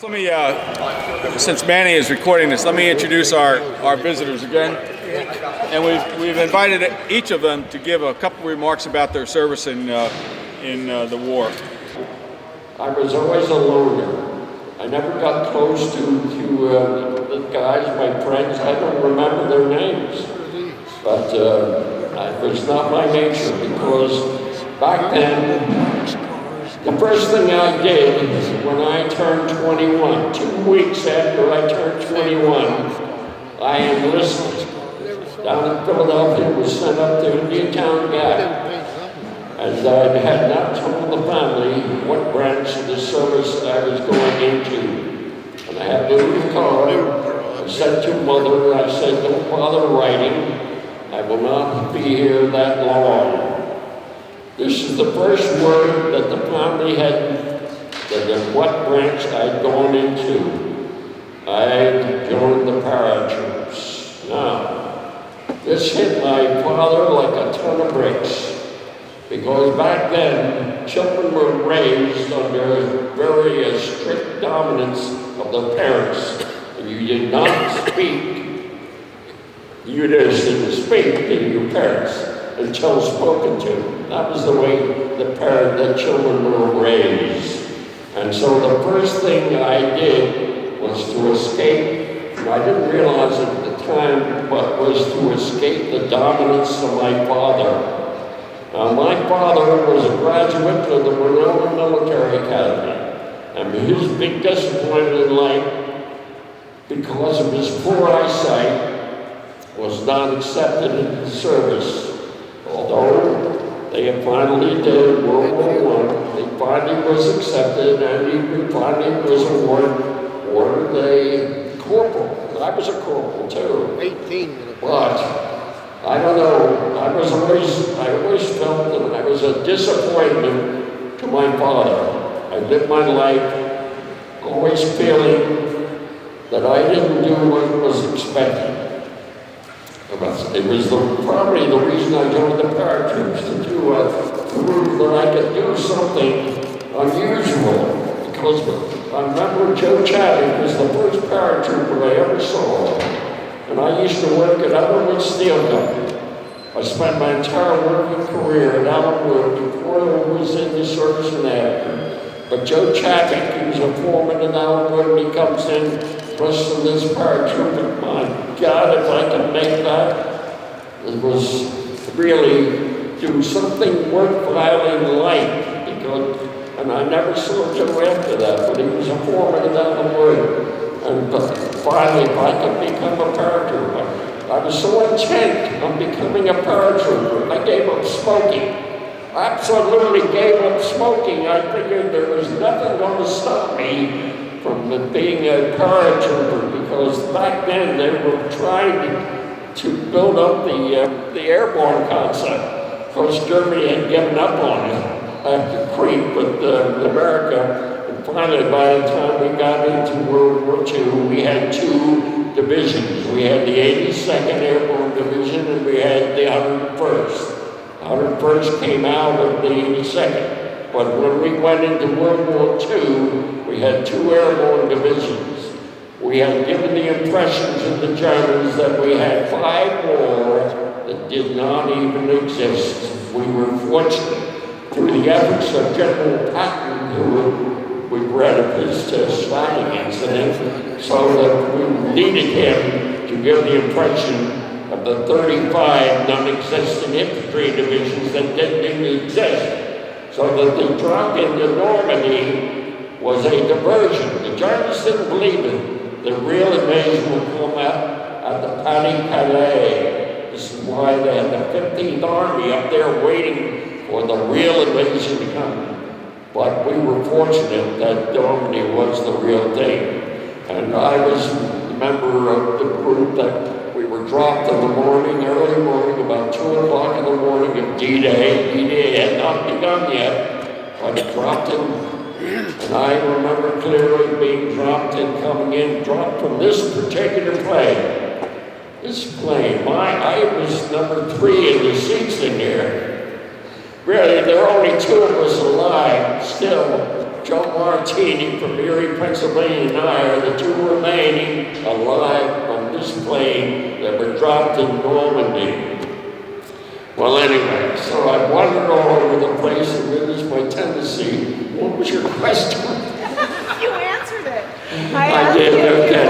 Let me, since Manny is recording this, let me introduce our visitors again. And we've invited each of them to give a couple remarks about their service in the war. I was always a loner. I never got close to the guys, my friends. I don't remember their names. But it was not my nature, because back then, the first thing I did when I turned 21, 2 weeks after I turned 21, I enlisted. Down in Philadelphia, was sent up to Indiantown Gap. And I had not told the family what branch of the service I was going into. And I had to leave the car. I said to Mother, I said, don't bother writing. I will not be here that long. This is the first word that the family had, that in what branch I'd gone into. I joined the paratroops. Now, this hit my father like a ton of bricks, because back then, children were raised under very strict dominance of the parents. If you did not speak, you just didn't speak to your parents until spoken to. That was the way the children were raised. And so the first thing I did was to escape. I didn't realize it at the time, but was to escape the dominance of my father. Now, my father was a graduate of the Winona Military Academy, and his big disappointment in life, because of his poor eyesight, was not accepted in the service. Although they had finally did World War I, he finally was accepted, and he finally was awarded a corporal. I was a corporal too. 18. But I don't know. I always felt that I was a disappointment to my father. I lived my life always feeling that I didn't do what was expected. It was probably the reason I joined the paratroops, to prove that I could do something unusual. Because I remember Joe Chadwick was the first paratrooper I ever saw. And I used to work at Ellenwood Steel Company. I spent my entire working career at Ellenwood before I was in the service and after. But Joe Chadwick, he was a foreman in Ellenwood, and he comes in dressed in this paratrooper. My God, if I could make that, it was really do something worthwhile in life. And I never saw Joe after that, but he was a foreman in Ellenwood. And finally, if I could become a paratrooper, I was so intent on becoming a paratrooper, I gave up smoking. I absolutely gave up smoking. I figured there was nothing going to stop me from being a paratrooper, because back then they were trying to build up the airborne concept. Of course, Germany had given up on it after Crete, but America. Finally, by the time we got into World War II, we had 2 divisions. We had the 82nd Airborne Division, and we had the 101st. The 101st came out of the 82nd. But when we went into World War II, we had 2 airborne divisions. We had given the impression to the Germans that we had 5 more that did not even exist. We were fortunate, through the efforts of General Patton, who we read of his slapping incident, so that we needed him to give the impression of the 35 non-existent infantry divisions that didn't even exist, so that the drop into Normandy was a diversion. The Germans didn't believe it. The real invasion would come at the Pas-de-Calais. This is why they had the 15th Army up there waiting for the real invasion to come. But we were fortunate that Normandy was the real thing. And I was a member of the group that we were dropped in the morning, early morning, about 2 o'clock in the morning of D-Day. D-Day had not begun yet, but dropped in. And I remember clearly being dropped in, coming in, dropped from this particular plane. This plane, I was number 3 in the seats in there. Really, there are only 2 of us alive still. Joe Martini from Erie, Pennsylvania, and I are the two remaining alive on this plane that were dropped in Normandy. Well, anyway, so I wandered all over the place, and it is my tendency. What was your question? You answered it. I did, okay.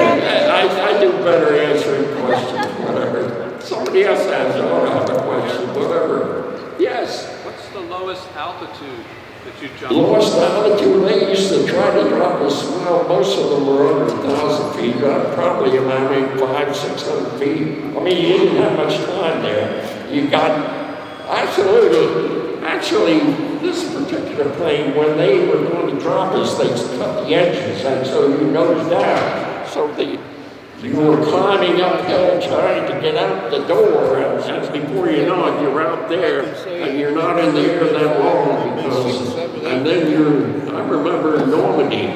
I do better answering questions, whatever. Somebody else has, I don't have a question, whatever. Yes? What's the lowest altitude that you jumped? Lowest altitude, they used to try to drop us, well, most of them were under 1,000 feet, probably around 500-600 feet. I mean, you didn't have much time there. You got, actually, this particular plane, when they were going to drop us, they cut the engines, and so you nose down. So you were climbing uphill trying to get out the door, and before you know it, you're out there, and you're not in the air that long, and then I remember in Normandy,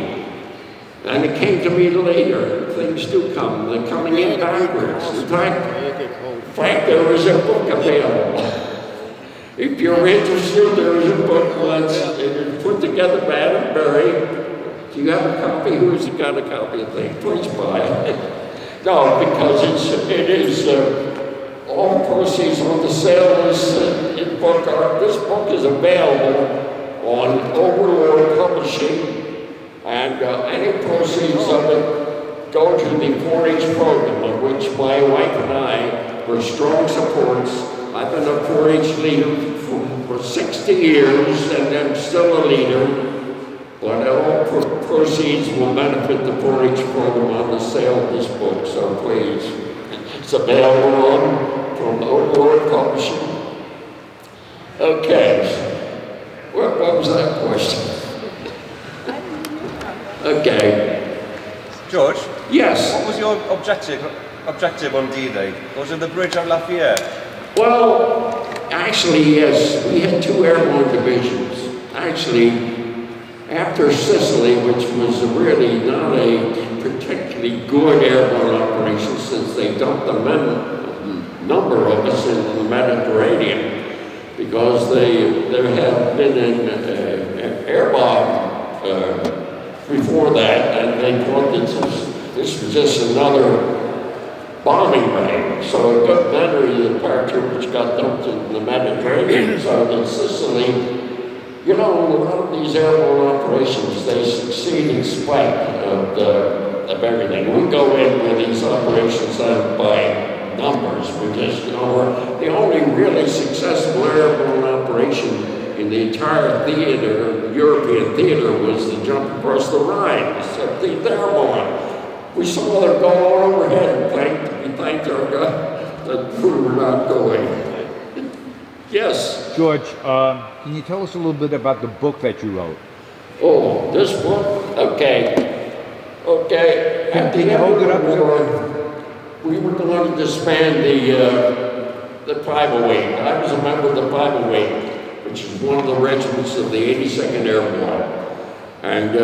and it came to me later, things do come, they're coming in backwards. In fact, there is a book available. If you're interested, there is a book that's put together by Adam Berry. Do you have a copy? Who's got a copy of it? Please buy it. No, because it is all proceeds on the sale of this book. This book is available on Overlord Publishing, and any proceeds of it go to the 4-H program, of which my wife and I were strong supporters. I've been a 4-H leader for 60 years, and I'm still a leader. But all proceeds will benefit the 4-H program on the sale of this book, so please. It's available from Overlord Publishing. Okay. What was that question? Okay. George? Yes. What was your objective on D-Day? Was it the bridge of Lafayette? Well, actually, yes. We had 2 airborne divisions. Actually, after Sicily, which was really not a particularly good airborne operation since they dumped a number of us in the Mediterranean, because there had been an air bomb before that, and they thought this was just another bombing range. So it got better in the departure, which got dumped in the Mediterranean. So in Sicily, you know, a lot of these airborne operations, they succeed in spite of everything. We go in with these operations by numbers, because, you know, we're the only really successful airborne operation in the entire theater, European theater, was the jump across the Rhine, except the airborne. We saw them go all overhead, and we thanked our God that we were not going. Yes? George, can you tell us a little bit about the book that you wrote? Oh, this book? Okay. Okay. Can you hold it up? We were going to disband the 508. I was a member of the 508, which is one of the regiments of the 82nd Airborne. And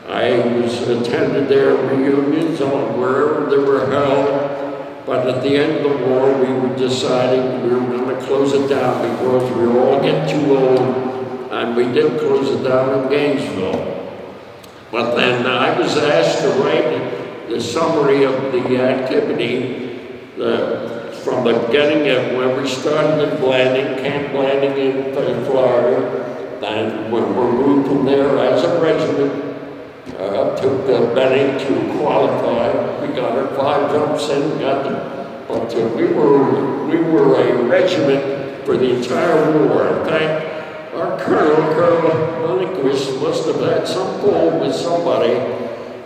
I was attended their reunions on wherever they were held. But at the end of the war, we were deciding we were going to close it down because we were all getting too old, and we did close it down in Gainesville. But then I was asked to write the summary of the activity from the beginning of when we started at Camp Blanding in Florida, and when we moved from there as a regiment, took the Benning to qualify. We got our 5 jumps in, but we were a regiment for the entire war. In fact, our Colonel Lundquist, must have had some pull with somebody,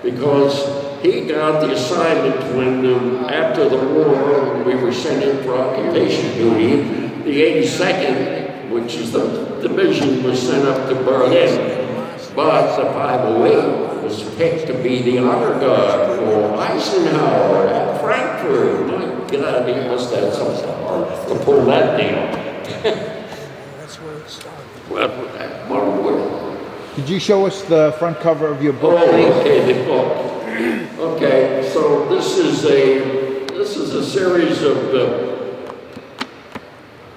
because he got the assignment when, after the war, we were sent in for occupation duty. The 82nd, which is the division, was sent up to Berlin. But the 508 was picked to be the honor guard for Eisenhower at Frankfurt. My God, he must have some stuff to pull that deal. That's where it started. Well, Could you show us the front cover of your book, oh, please? okay, the book. Okay, so this is a series of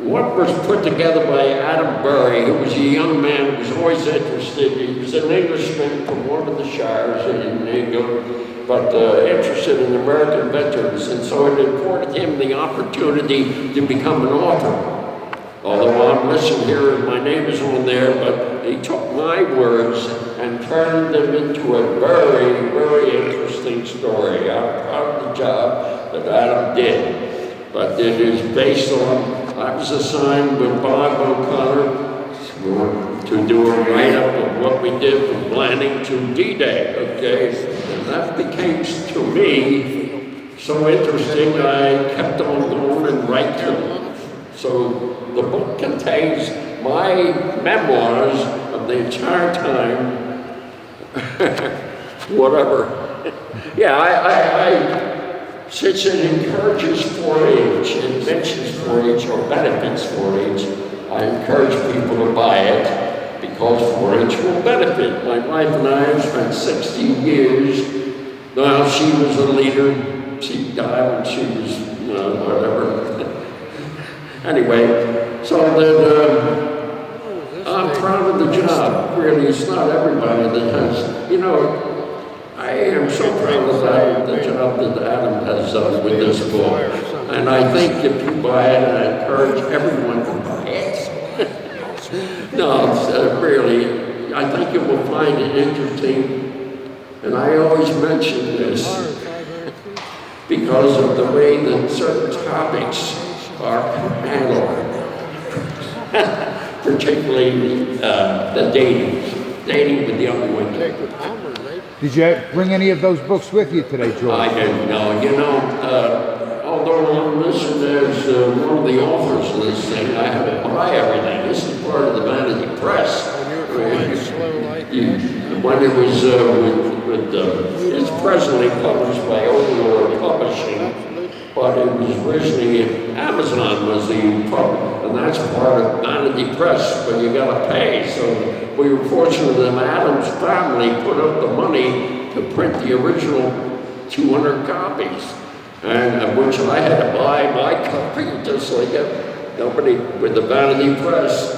What was put together by Adam Burry, who was a young man who was always interested. He was an Englishman from one of the shires in England, but interested in American veterans, and so it afforded him the opportunity to become an author. Although I'm listed here and my name is on there, but he took my words and turned them into a very, very interesting story. I'm proud of the job that Adam did, but it is based on, I was assigned with Bob O'Connor to do a write-up of what we did from planning to D-Day, okay? And that became, to me, so interesting I kept on going and writing. So the book contains my memoirs of the entire time, whatever. Yeah, since it encourages 4-H, it mentions 4-H or benefits 4-H, I encourage people to buy it because 4-H will benefit. My wife and I have spent 16 years. Well, she was a leader. She died when she was, whatever. Anyway, so that I'm proud of the job. Really, it's not everybody that has, I am so proud of the job that Adam has done with this book. And I think if you buy it, and I encourage everyone to buy it. No, it's, really, I think you will find it interesting. And I always mention this because of the way that certain topics are handled, particularly the dating with young women. Did you bring any of those books with you today, George? I didn't know. Although I'm listed as one of the authors of this thing, I have to buy everything. This is part of the Vanity Press. When it was, it's presently published by Delaware Publishing. But it was originally, Amazon was the public, and that's part of Vanity Press, but you gotta pay. So we were fortunate that Adam's family put up the money to print the original 200 copies, and which I had to buy my copy, just like nobody with the Vanity Press.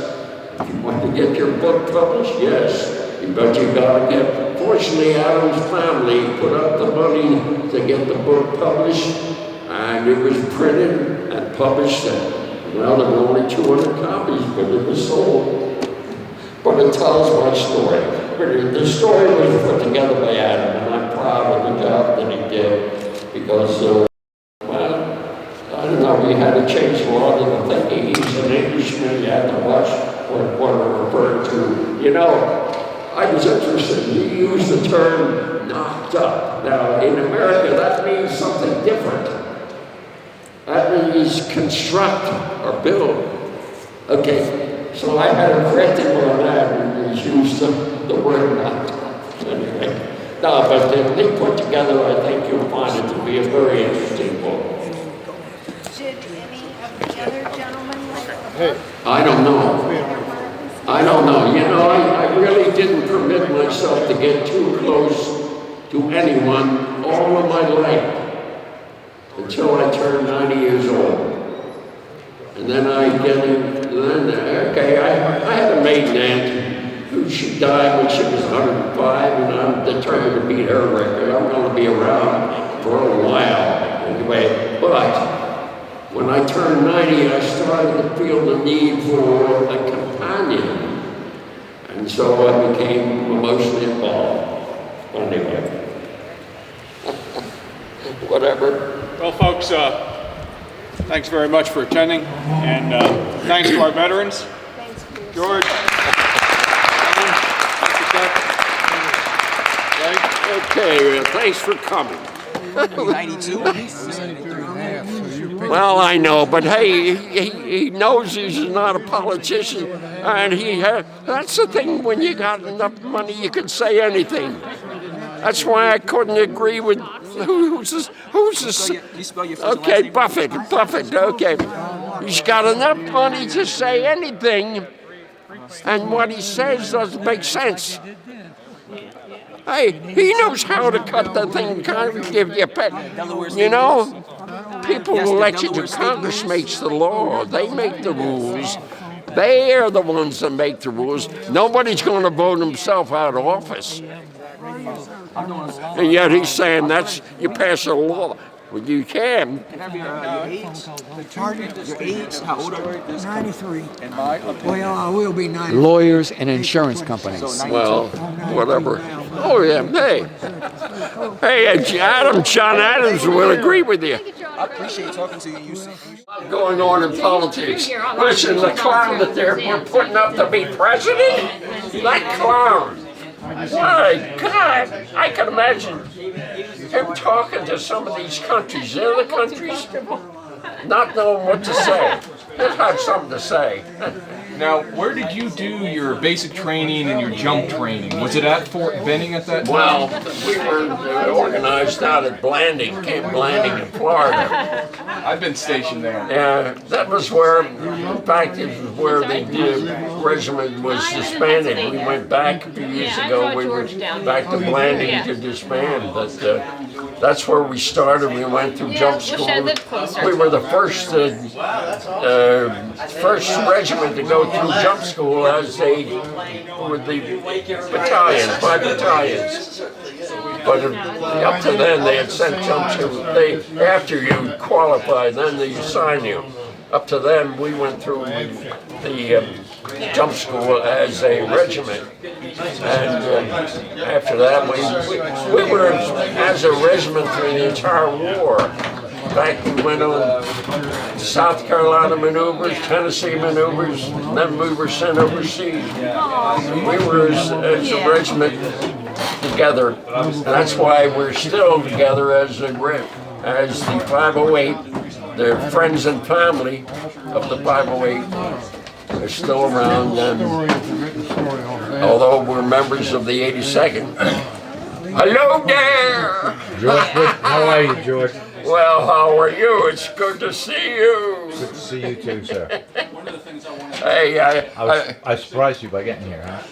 If you want to get your book published, yes, but you gotta get, fortunately Adam's family put up the money to get the book published. And it was printed and published, and well, there were only 200 copies, but it was sold. But it tells my story. The story was put together by Adam, and I'm proud of the job that he did, because, well, I don't know, we had to change a lot of the thinking. He's an Englishman, you had to watch what I'm referring to. I was interested, he used the term knocked up. Now, in America, that means something different. That means construct or build. Okay, so I had to correct him on that and used the word not. Anyway, no, but they put together, I think you'll find it to be a very interesting book. Did any of the other gentlemen like the book? I don't know. I really didn't permit myself to get too close to anyone all of my life. Until I turned 90 years old. And then I had a maiden aunt who she died when she was 105, and I'm determined to beat her record. I'm going to be around for a while anyway. But when I turned 90, I started to feel the need for a companion. And so I became emotionally involved. Anyway. Whatever. Well, folks, thanks very much for attending, and thanks to our veterans. Thanks for your George. Okay, thanks for coming. 92. Well, I know, but hey, he knows he's not a politician, and that's the thing, when you got enough money, you can say anything. That's why I couldn't agree with, who's this? You spell your first Okay, Buffett, okay. He's got enough money to say anything, and what he says doesn't make sense. Hey, he knows how to cut the thing, kind of give you a pet, people Yes, the elected Delaware to State Congress rules. makes the law. They make the rules. They are the ones that make the rules. Nobody's going to vote himself out of office. And yet he's saying that's, you pass a law. Well, you can. Can I have your age? Your age? How old are you? 93. And my Well, I will be 90. Lawyers and insurance companies. Well, whatever. Oh, yeah, hey, John Adams will agree with you. I appreciate talking to you. You see. Going on in politics. Listen, the clown that we're putting up to be president, that clown. My God, I can imagine him talking to some of these countries, the other countries, not knowing what to say. He'll have something to say. Now, where did you do your basic training and your jump training? Was it at Fort Benning at that time? Well, we were organized out at Blanding, Camp Blanding in Florida. I've been stationed there. Yeah, that was where, in fact, it was where the regiment was disbanded. We went back a few years ago. We were back to Blanding to disband, but that's where we started. We went through jump school. We were the first regiment to go through jump school as with the battalion, 5 battalions. But up to then, they had sent jump school. After you qualified, then they assign you. Up to then, we went through the jump school as a regiment. And after that, we were as a regiment through the entire war. In fact, we went on South Carolina maneuvers, Tennessee maneuvers, and then we were sent overseas. We were as a regiment together, and that's why we're still together as the 508. The friends and family of the 508 are still around, and although we're members of the 82nd. Hello there! George, how are you, George? Well, how are you? It's good to see you. Good to see you too, sir. Hey, I surprised you by getting here, huh?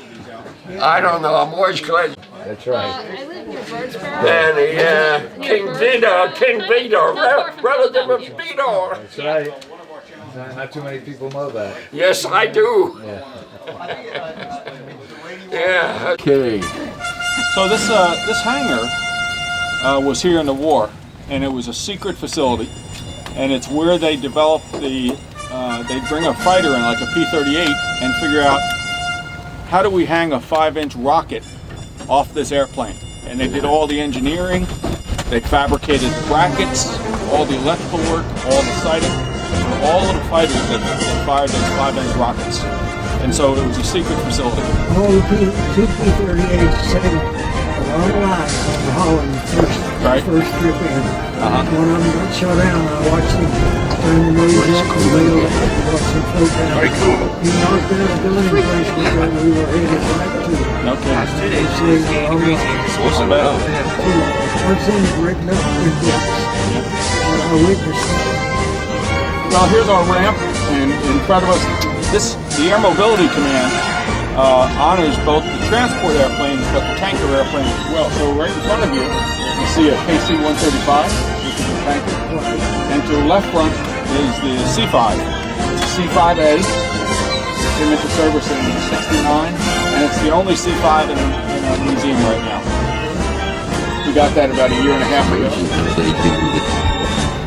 I don't know. I'm always glad. That's right. I live near Birdsboro. And King Vidor, relative of Vidor. That's right. Not too many people know that. Yes, I do. Yeah. Okay. So this hangar was here in the war, and it was a secret facility, and it's where they developed they bring a fighter in like a P-38 and figure out how do we hang a 5-inch rocket off this airplane. And they did all the engineering, they fabricated brackets, all the electrical work, all the sighting, all of the fighters that fired those 5-inch rockets. And so it was a secret facility. All the two P-38s sailed a long line on the Holland first trip in. One of them got shot down. I watched him turn the nose up and bail and watch him float down. Very cool. He knocked down a building place where we were headed right to. Okay. What's the battle? One thing written up in books. What I witnessed. Well, here's our ramp, and in front of us, the Air Mobility Command honors both the transport airplanes, but the tanker airplanes as well. So right in front of you, you see a KC-135, which is a tanker, and to the left front is the C-5. It's a C-5A, came into service in '69, and it's the only C-5 in our museum right now. We got that about a year and a half ago.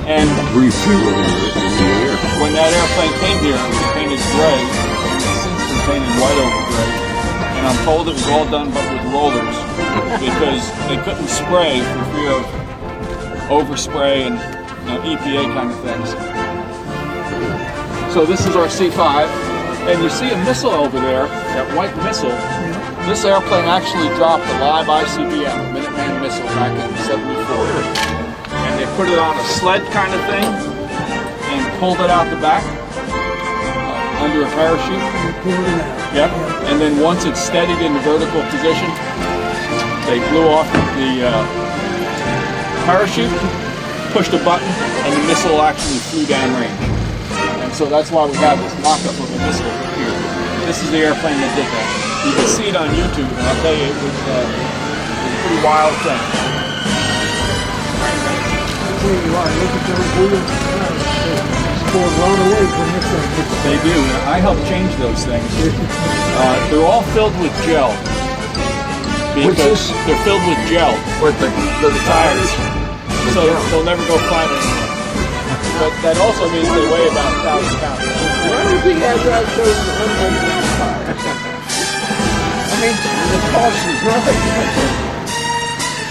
And when that airplane came here, it was painted gray, and it's since been painted white over gray. And I'm told it was all done but with rollers, because they couldn't spray for fear of overspray and EPA kind of things. So this is our C-5, and you see a missile over there, that white missile. This airplane actually dropped a live ICBM, a Minuteman missile, back in '74. And they put it on a sled kind of thing and pulled it out the back under a parachute. Yep. And then once it's steadied in the vertical position, they blew off the parachute, pushed a button, and the missile actually flew downrange. And so that's why we have this mock-up of a missile here. This is the airplane that did that. You can see it on YouTube, and I'll tell you, it was a pretty wild thing. absolutely right. Look at those wheels. They sport a lot of weight when this thing gets They do. I help change those things. They're all filled with gel. Because they're filled with gel. With the Tires. So they'll never go flat anymore. But that also means they weigh about 1,000 pounds. Why do you have that those unbelievable tires? I mean, the cost is nothing.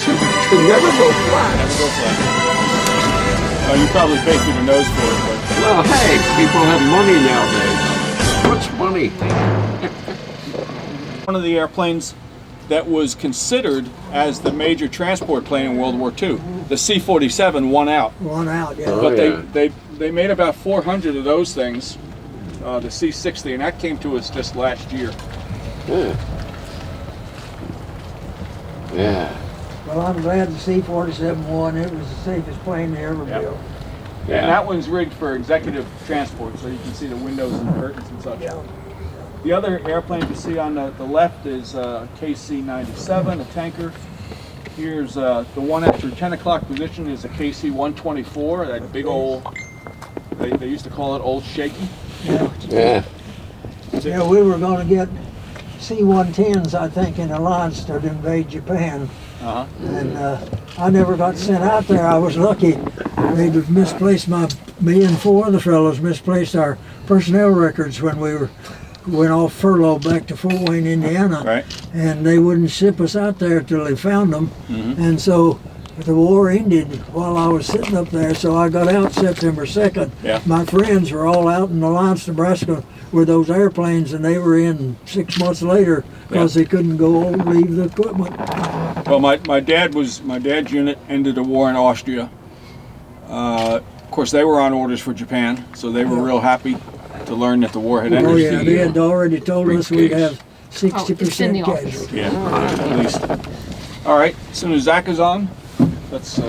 To never go flat. Never go flat. You probably pay through the nose for it, but Well, hey, people have money nowadays. What's money? one of the airplanes that was considered as the major transport plane in World War II. The C-47 won out. one out, yeah. But yeah. they made about 400 of those things, the C-60, and that came to us just last year. Yeah. Yeah. Well, I'm glad the C-47 won. It was the safest plane they ever Yep. built. And that one's rigged for executive transport, so you can see the windows and the curtains and such. Yeah. The other airplane you see on the left is KC-97, a tanker. Here's the one at your 10 o'clock position is a KC-124, that big old, they used to call it Old Shaky. Yeah. Yeah. Yeah, we were going to get C-110s, I think, in alliance to invade Japan. Uh-huh. And I never got sent out there. I was lucky. They misplaced me and four other fellows misplaced our personnel records when we went off furlough back to Fort Wayne, Indiana. Right. And they wouldn't ship us out there till they found them. Mm-hmm. And so the war ended while I was sitting up there, so I got out September 2nd. Yeah. My friends were all out in Alliance, Nebraska with those airplanes, and they were in 6 months later because they couldn't go leave the equipment. Well, my dad's unit ended the war in Austria. Of course, they were on orders for Japan, so they were real happy to learn that the war had ended. Oh yeah, they had already told us we'd have 60% casualties. Yeah, at least. All right, as soon as Zach is on, let's.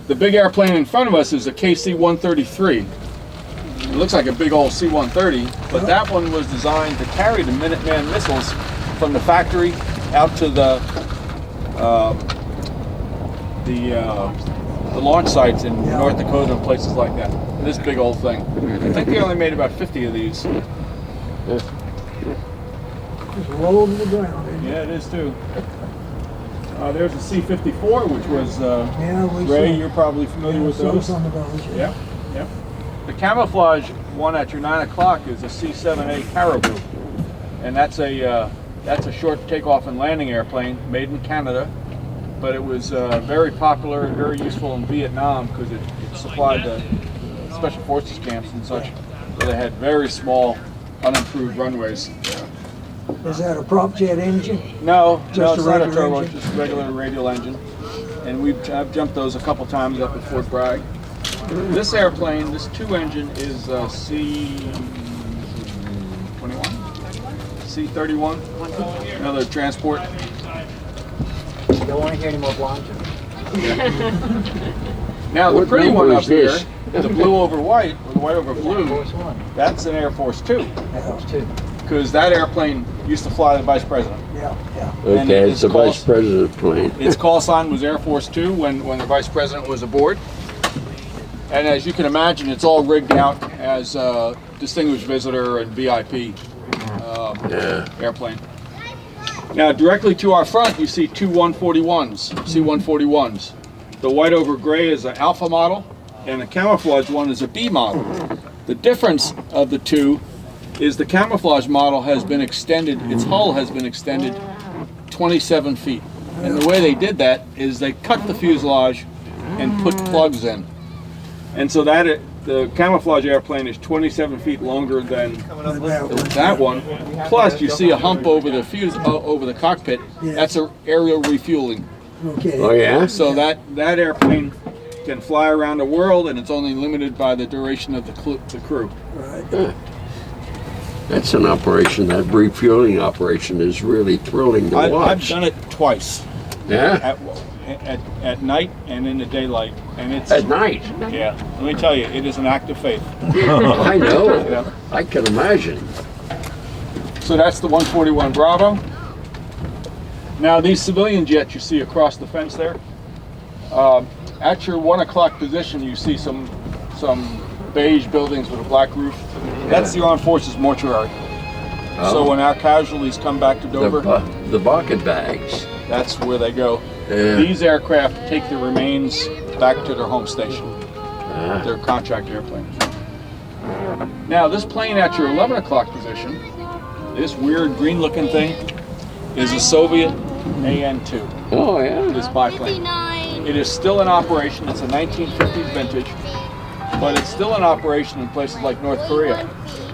The big airplane in front of us is a KC-133. It looks like a big old C-130, but that one was designed to carry the Minuteman missiles from the factory out to the launch sites in North Dakota and places like that. This big old thing. I think they only made about 50 of these. Just roll to the ground. Isn't it? Yeah, it is too. There's a C-54, which was We Ray. saw- You're probably familiar with saw those. some of those. Yep, yep. The camouflage one at your 9 o'clock is a C-7A Caribou, and that's a short takeoff and landing airplane made in Canada, but it was very popular and very useful in Vietnam because it supplied the special forces camps and such. So they had very small, unimproved runways. Is that a prop jet engine? No, Just no, a it's not a regular turbo, engine? just a regular radial engine. And I've jumped those a couple times up at Fort Bragg. This airplane, this two-engine, is C-21, C-31, another transport. Don't want to hear any more blonde jokes. Now the What pretty one number up is here, this? the blue over white, or the white over blue, Force One. that's an Air Force Two, That was two. because that airplane used to fly the Vice President. Yeah, yeah. And Okay, it's it's the called- Vice President plane. Its call sign was Air Force Two when the Vice President was aboard. And as you can imagine, it's all rigged out as a distinguished visitor and VIP airplane. Now, directly to our front, you see two 141s, C-141s. The white over gray is an Alpha model, and the camouflage one is a B model. The difference of the two is the camouflage model has been extended, its hull has been extended 27 feet. And the way they did that is they cut the fuselage and put plugs in. And so the camouflage airplane is 27 feet longer than that one. Plus, you see a hump over the over the cockpit. That's an aerial refueling. Okay. Oh yeah? So that airplane can fly around the world, and it's only limited by the duration of the crew. Right. That's an operation, that refueling operation is really thrilling to I've watch. done it twice, Yeah? at night and in the daylight, and it's At night? yeah. Let me tell you, it is an act of faith. I know. Yeah. I can imagine. So that's the 141 Bravo. Now these civilian jets you see across the fence there, At your 1 o'clock position, you see some beige buildings with a black roof. That's the Armed Forces mortuary. So when our casualties come back to Dover, The bucket bags. that's where they go. Yeah. These aircraft take the remains back to their home station. They're contract airplanes. Now this plane at your 11 o'clock position, this weird green looking thing, is a Soviet AN-2. Oh, yeah. This biplane. It is still in operation. It's a 1950s vintage, but it's still in operation in places like North Korea,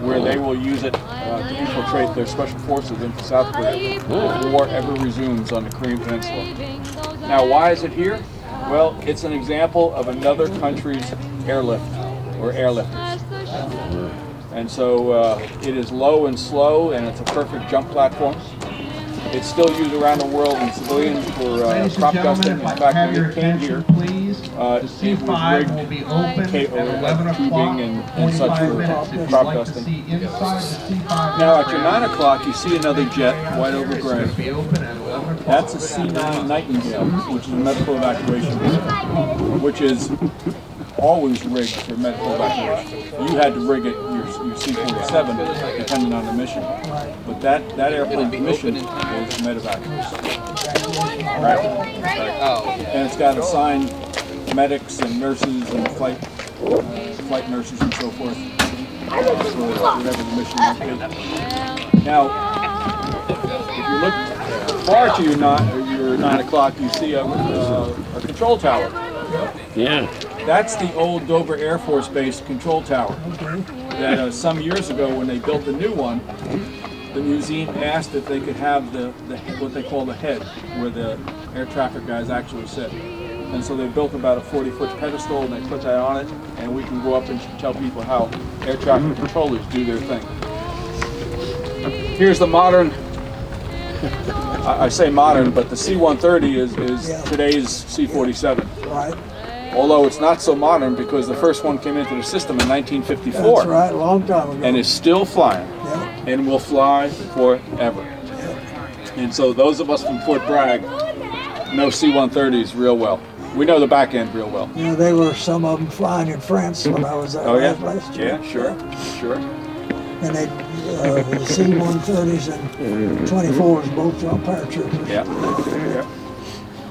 where they will use it to infiltrate their special forces into South Korea if war ever resumes on the Korean Peninsula. Now, why is it here? Well, it's an example of another country's airlift or airlifters. And so it is low and slow, and it's a perfect jump platform. It's still used around the world in civilians for crop dusting. In fact, when it came here, it was rigged tubing and such for crop dusting. Now at your 9 o'clock, you see another jet, white over gray. That's a C-9 Nightingale, which is a medical evacuation, which is always rigged for medical evacuation. You had to rig it your C-47 depending on the mission, but that airplane's mission is medevac. Right. And it's got assigned medics and nurses and flight nurses and so forth for whatever the mission might be. Now, if you look far to your 9 o'clock, you see a control tower. Yeah. That's the old Dover Air Force Base control tower. That some years ago, when they built the new one, the museum asked if they could have the what they call the head, where the air traffic guys actually sit. And so they built about a 40-foot pedestal, and they put that on it, and we can go up and tell people how air traffic controllers do their thing. Here's the modern. I say modern, but the C-130 is today's C-47. Right. Although it's not so modern because the first one came into the system in 1954. That's right, a long time ago. And is still flying. Yeah. And will fly forever. And so those of us from Fort Bragg know C-130s real well. We know the back end real well. Yeah, they were some of them flying in France when I was there last year. Yeah, sure. And they, the C-130s and 24s both on paratroopers. Yeah.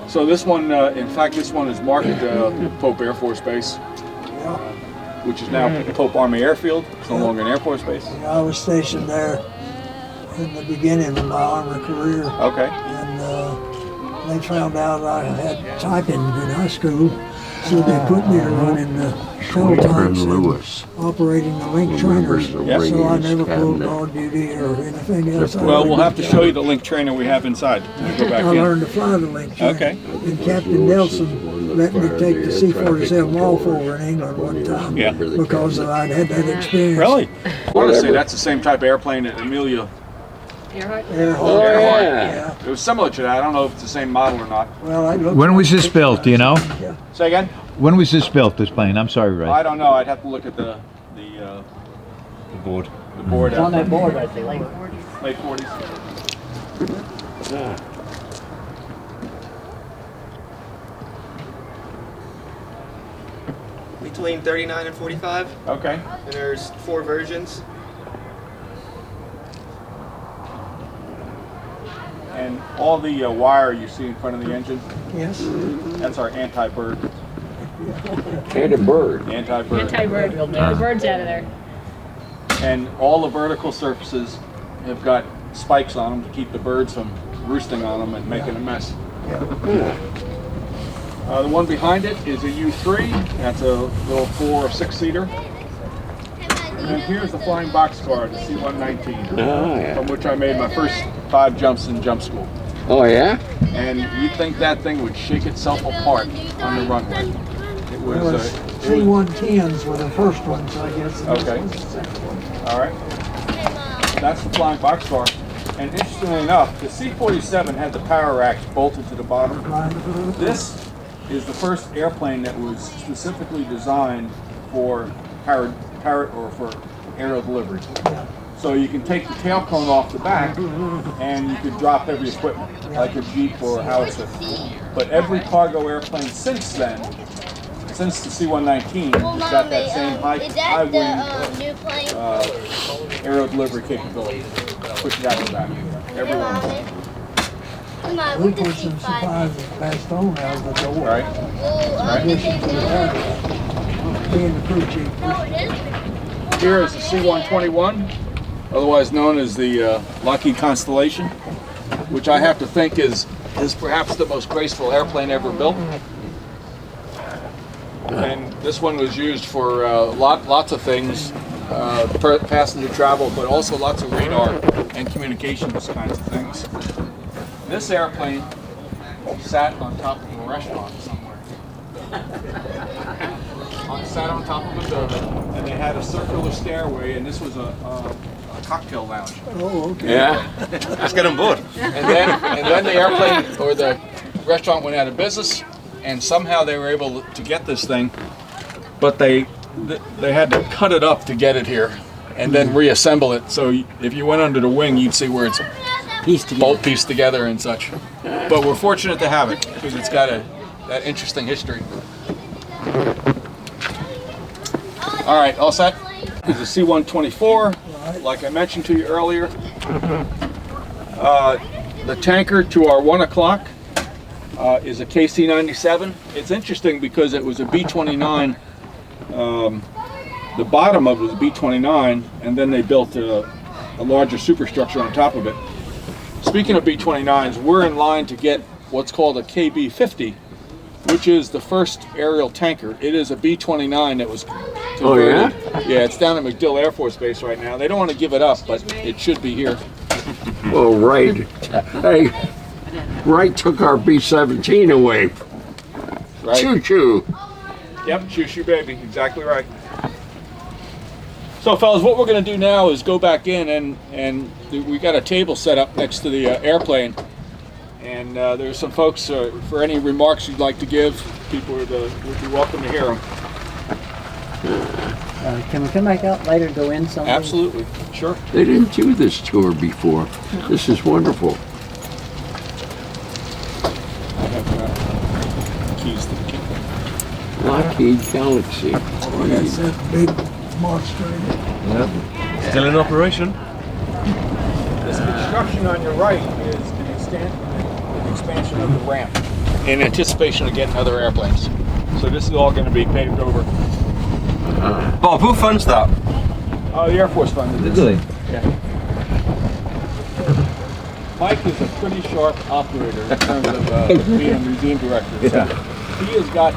So this one, in fact, this one is marked Pope Air Force Base, which is now Pope Army Airfield. It's no longer an Air Force Base. I was stationed there in the beginning of my Army career. Okay. And they found out I had typing in high school, so they put me to running the shuttle types and operating the link trainers. So I never pulled guard duty or anything else. Well, we'll have to show you the link trainer we have inside. We'll go back I in. learned to fly the link trainer. Okay. And Captain Nelson let me take the C-47 wall over in England one time. Yeah. Because I'd had that experience. Really? I want to say that's the same type of airplane that Amelia Earhart. Yeah. It was similar to that. I don't know if it's the same model or not. Well, I looked When was this built, do you know? Say again? When was this built, this plane? I'm sorry, Ray. I don't know. I'd have to look at the board. The board. It's on that board, I think. Late 40s. Between 39 and 45, Okay. and there's 4 versions. And all the wire you see in front of the engine, Yes. that's our anti-bird. And a bird. Anti-bird. Anti-bird. Get the birds out of there. And all the vertical surfaces have got spikes on them to keep the birds from roosting on them and making a mess. The one behind it is a U-3. That's a little 4 or 6 seater. And here's the flying boxcar, the C-119, from which I made my first 5 jumps in jump school. Oh, yeah? And you'd think that thing would shake itself apart on the runway. It was C-110s were the first ones, I guess. Okay. All right. That's the flying boxcar. And interestingly enough, the C-47 had the power racks bolted to the bottom. This is the first airplane that was specifically designed for powered or for aerial delivery. So you can take the tail cone off the back and you could drop heavy equipment like a Jeep or a howitzer. But every cargo airplane since then since the C-119 has got that same high wing new plane? aerial delivery capability. Push it out the back. Every one of them. Come on, One we can see person five. surprised and passed on out of the door. Right? Well, Being the crew chief. no, it is. Here is the C-121, otherwise known as the Lockheed Constellation, which I have to think is perhaps the most graceful airplane ever built. And this one was used for lots of things, passenger travel, but also lots of radar and communications kinds of things. This airplane sat on top of a restaurant somewhere. Sat on top of a building, and they had a circular stairway, and this was a cocktail lounge. Oh, okay. Yeah. Let's get on board. And then the airplane or the restaurant went out of business, and somehow they were able to get this thing, but they had to cut it up to get it here, and then reassemble it. So if you went under the wing, you'd see where it's bolt pieced together and such. But we're fortunate to have it because it's got that interesting history. All right, all set? This is a C-124, like I mentioned to you earlier. The tanker to our 1 o'clock is a KC-97. It's interesting because it was a B-29. The bottom of it was a B-29, and then they built a larger superstructure on top of it. Speaking of B-29s, we're in line to get what's called a KB-50, which is the first aerial tanker. It is a B-29 that was converted. Oh, yeah? Yeah, it's down at MacDill Air Force Base right now. They don't want to give it up, but it should be here. Oh, right. Hey, Wright took our B-17 away. Right? Choo-choo. Yep, shoo baby, exactly right. So fellas, what we're going to do now is go back in and we got a table set up next to the airplane. And there's some folks, for any remarks you'd like to give, people would be welcome to hear them. Can we come back out later, go in somewhere? Absolutely, sure. They didn't do this tour before. This is wonderful. I have keys to the key. Lockheed Galaxy. Oh, that's that big monster. Yep. Still in operation. This construction on your right is an expansion of the ramp in anticipation of getting other airplanes. So this is all going to be paved over. Bob, who funds that? The Air Force funded this. Really? Yeah. Mike is a pretty sharp operator in terms of being a museum director. So he's got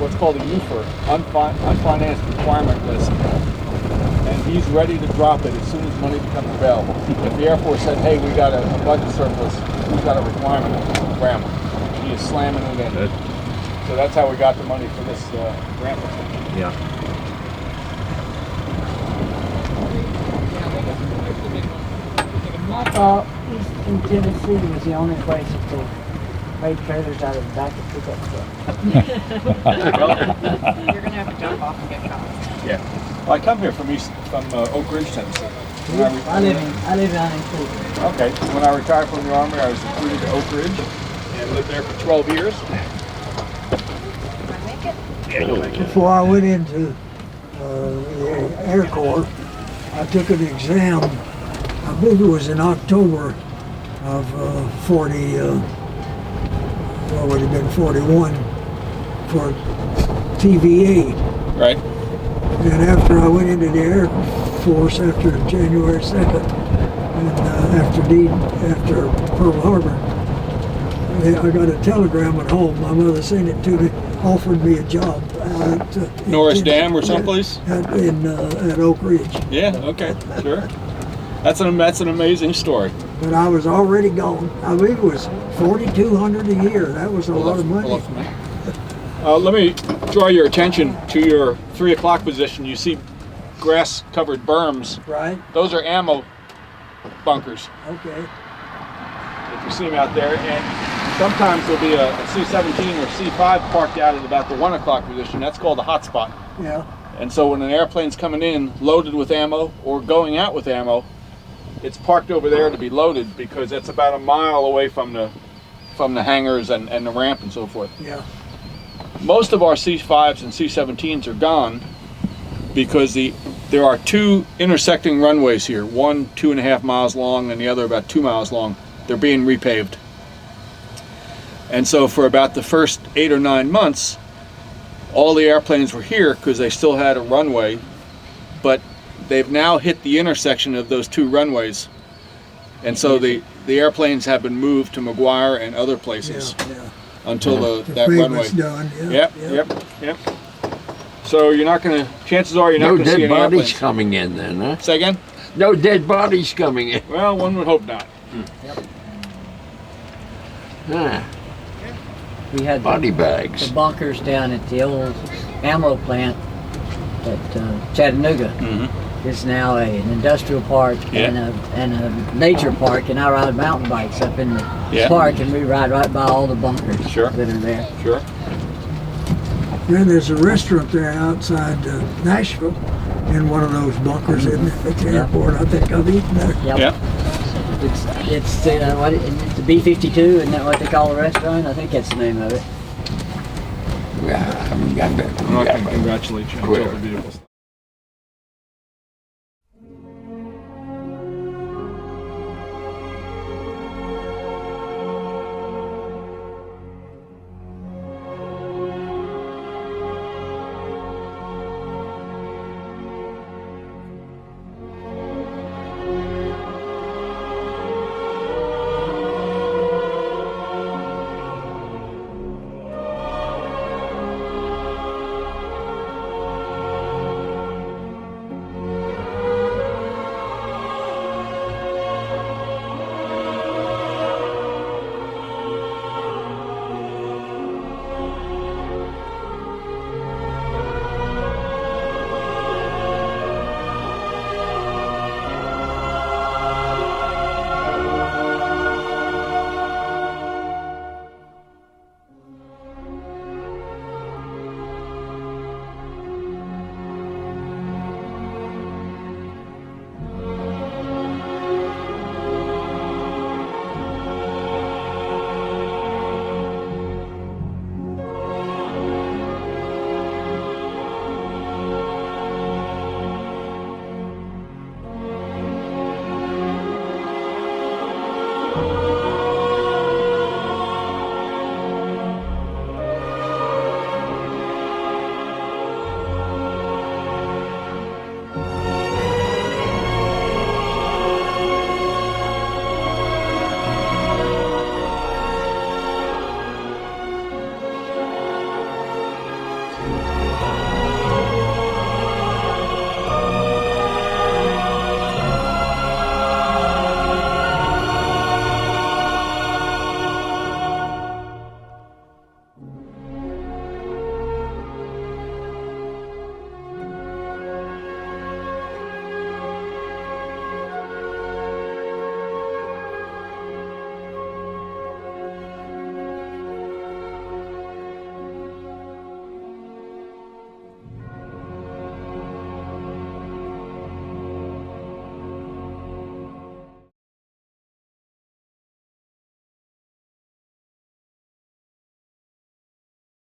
what's called a UFR, unfinanced requirement list, and he's ready to drop it as soon as money becomes available. If the Air Force said, "Hey, we got a budget surplus, we've got a requirement," grant, he is slamming it in. So that's how we got the money for this grant. Yeah. I thought Eastern Tennessee was the only place that they made trailers out of the back of pickup trucks. You're gonna have to jump off and get caught. Yeah. Well, I come here from Oak Ridge, Tennessee. I live down in Cleveland. Okay. When I retired from the Army, I was recruited to Oak Ridge and lived there for 12 years. Before I went into the Air Corps, I took an exam. I believe it was in October of 41, for TVA. Right. And after I went into the Air Force after January 2nd, and after Pearl Harbor, I got a telegram at home. My mother sent it to me, offered me a job at Norris Dam or someplace? At Oak Ridge. Yeah, okay, sure. That's an amazing story. But I was already gone. I believe it was $4,200 a year. That was a lot of money. Let me draw your attention to your 3 o'clock position. You see grass-covered berms. Right. Those are ammo bunkers. Okay. If you see them out there, and sometimes there'll be a C-17 or C-5 parked out at about the 1 o'clock position. That's called a hot spot. Yeah. And so when an airplane's coming in loaded with ammo or going out with ammo, it's parked over there to be loaded because it's about a mile away from the hangars and the ramp and so forth. Yeah. most of our C5s and C17s are gone because there are two intersecting runways here, one 2.5 miles long and the other about 2 miles long. They're being repaved. And so for about the first 8 or 9 months, all the airplanes were here because they still had a runway, but they've now hit the intersection of those two runways. And so the airplanes have been moved to McGuire and other places until that runway. Done. Yeah. Yep. So you're not going to, chances are you're not going to see any airplanes. No dead bodies coming in then, huh? Say again? No dead bodies coming in. Well, one would hope not. Huh. We had Body bags. the bunkers down at the old ammo plant at Chattanooga. It's now an industrial park and a nature park, and I ride mountain bikes up in the park, and we ride right by all the bunkers that are there. Sure. Then there's a restaurant there outside Nashville in one of those bunkers in the airport. I think I've eaten there. Yep. It's the B-52, isn't that what they call the restaurant? I think that's the name of it. Yeah, Congratulations.